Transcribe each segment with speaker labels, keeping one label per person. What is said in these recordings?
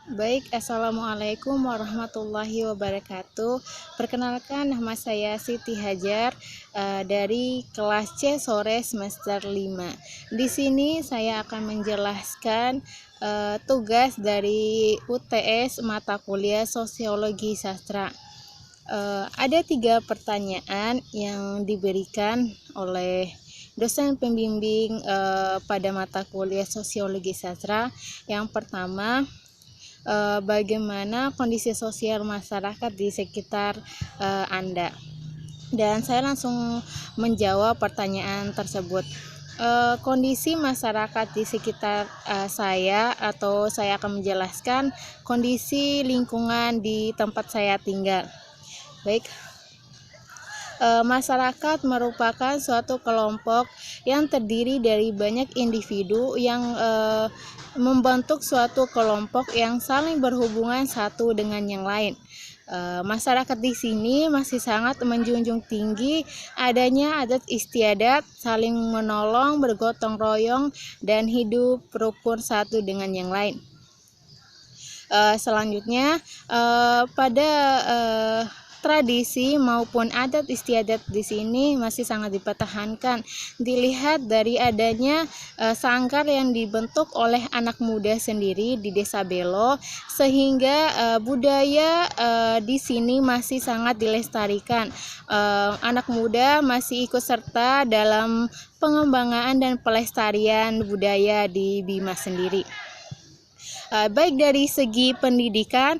Speaker 1: Baik, Assalamualaikum warahmatullahi wabarakatuh. Perkenalkan, nama saya Siti Hajar dari kelas C sore semester 5. Di sini saya akan menjelaskan tugas dari UTS mata kuliah Sosiologi Sastra. Ada 3 pertanyaan yang diberikan oleh dosen pembimbing pada mata kuliah Sosiologi Sastra. Yang pertama, bagaimana kondisi sosial masyarakat di sekitar Anda. Dan saya langsung menjawab pertanyaan tersebut. Kondisi masyarakat di sekitar saya, atau saya akan menjelaskan kondisi lingkungan di tempat saya tinggal. Baik, masyarakat merupakan suatu kelompok yang terdiri dari banyak individu yang membentuk suatu kelompok yang saling berhubungan satu dengan yang lain. Masyarakat di sini masih sangat menjunjung tinggi adanya adat istiadat, saling menolong, bergotong royong, dan hidup rukun satu dengan yang lain. Selanjutnya, pada tradisi maupun adat istiadat di sini masih sangat dipertahankan. Dilihat dari adanya sanggar yang dibentuk oleh anak muda sendiri di Desa Belo, sehingga budaya di sini masih sangat dilestarikan. Anak muda masih ikut serta dalam pengembangan dan pelestarian budaya di Bima sendiri. Baik dari segi pendidikan,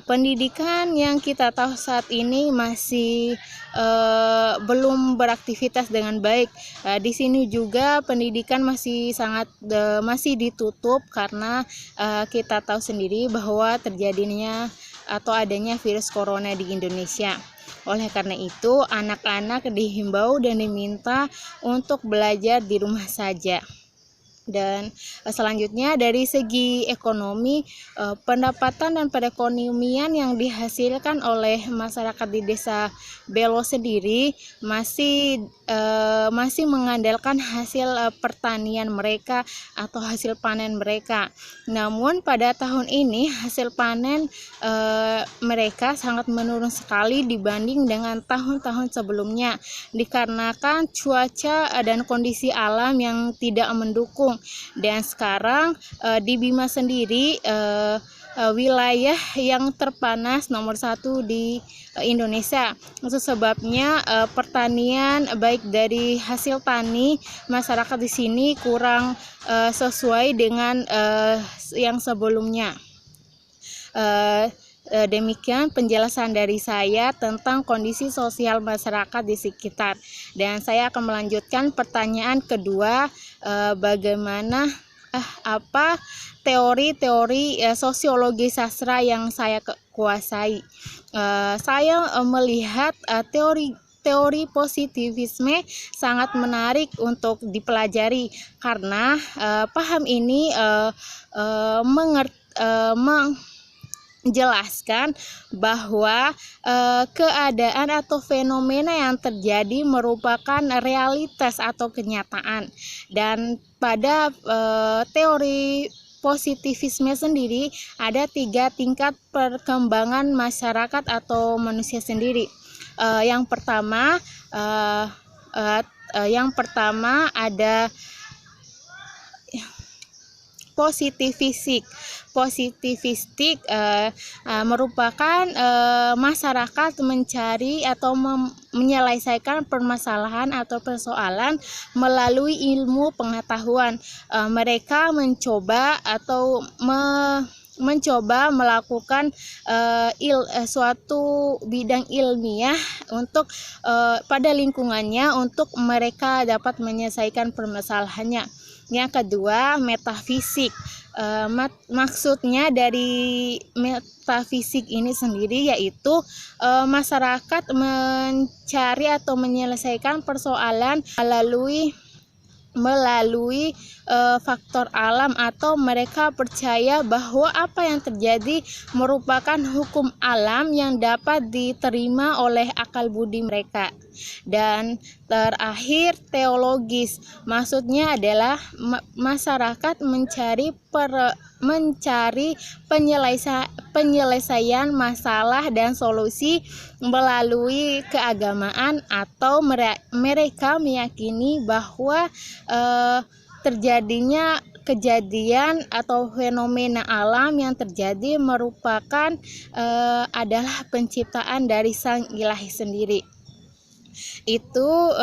Speaker 1: pendidikan yang kita tahu saat ini masih belum beraktivitas dengan baik. Di sini juga pendidikan masih ditutup karena kita tahu sendiri bahwa terjadinya atau adanya virus corona di Indonesia. Oleh karena itu, anak-anak dihimbau dan diminta untuk belajar di rumah saja. Dan selanjutnya dari segi ekonomi, pendapatan dan perekonomian yang dihasilkan oleh masyarakat di Desa Belo sendiri masih mengandalkan hasil pertanian mereka atau hasil panen mereka. Namun pada tahun ini hasil panen mereka sangat menurun sekali dibanding dengan tahun-tahun sebelumnya, dikarenakan cuaca dan kondisi alam yang tidak mendukung. Dan sekarang di Bima sendiri wilayah yang terpanas nomor 1 di Indonesia. Itu sebabnya pertanian baik dari hasil tani masyarakat di sini kurang sesuai dengan yang sebelumnya. Demikian penjelasan dari saya tentang kondisi sosial masyarakat di sekitar. Dan saya akan melanjutkan pertanyaan kedua, bagaimana apa teori-teori sosiologi sastra yang saya kuasai. Saya melihat teori positivisme sangat menarik untuk dipelajari karena paham ini menjelaskan bahwa keadaan atau fenomena yang terjadi merupakan realitas atau kenyataan. Dan pada teori positivisme sendiri ada 3 tingkat perkembangan masyarakat atau manusia sendiri. Yang pertama ada positivistik merupakan masyarakat mencari atau menyelesaikan permasalahan atau persoalan melalui ilmu pengetahuan. Mereka mencoba melakukan suatu bidang ilmiah untuk pada lingkungannya untuk mereka dapat menyelesaikan permasalahannya. Yang kedua, metafisik. Maksudnya dari metafisik ini sendiri yaitu masyarakat mencari atau menyelesaikan persoalan melalui faktor alam, atau mereka percaya bahwa apa yang terjadi merupakan hukum alam yang dapat diterima oleh akal budi mereka. Dan terakhir, teologis, maksudnya adalah masyarakat mencari penyelesaian masalah dan solusi melalui keagamaan, atau mereka meyakini bahwa terjadinya kejadian atau fenomena alam yang terjadi merupakan adalah penciptaan dari Sang Ilahi sendiri. Itu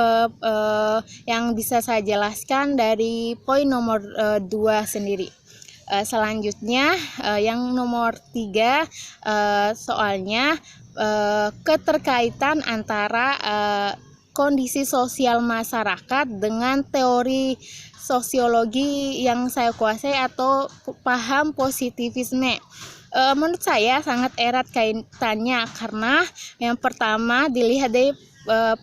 Speaker 1: yang bisa saya jelaskan dari poin nomor 2 sendiri. Selanjutnya yang nomor 3, soalnya keterkaitan antara kondisi sosial masyarakat dengan teori sosiologi yang saya kuasai atau paham positivisme. Menurut saya sangat erat kaitannya, karena yang pertama dilihat dari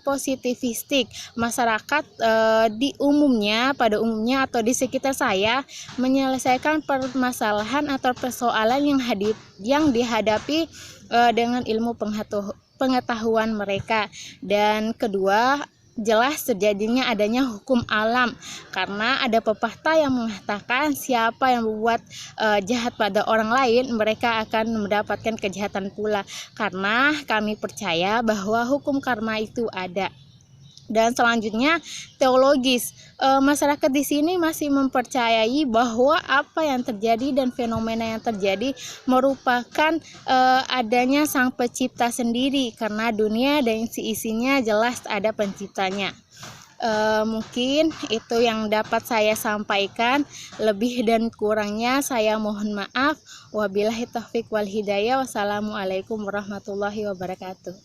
Speaker 1: positivistik, masyarakat pada umumnya atau di sekitar saya menyelesaikan permasalahan atau persoalan yang dihadapi dengan ilmu pengetahuan mereka. Dan kedua, jelas terjadinya adanya hukum alam, karena ada pepatah yang mengatakan siapa yang berbuat jahat pada orang lain, mereka akan mendapatkan kejahatan pula. Karena kami percaya bahwa hukum karma itu ada. Dan selanjutnya, teologis, masyarakat di sini masih mempercayai bahwa apa yang terjadi dan fenomena yang terjadi merupakan adanya Sang Pencipta sendiri, karena dunia dan isinya jelas ada penciptanya. Mungkin itu yang dapat saya sampaikan. Lebih dan kurangnya saya mohon maaf. Wabillahi taufiq wal hidayah. Wassalamualaikum warahmatullahi wabarakatuh.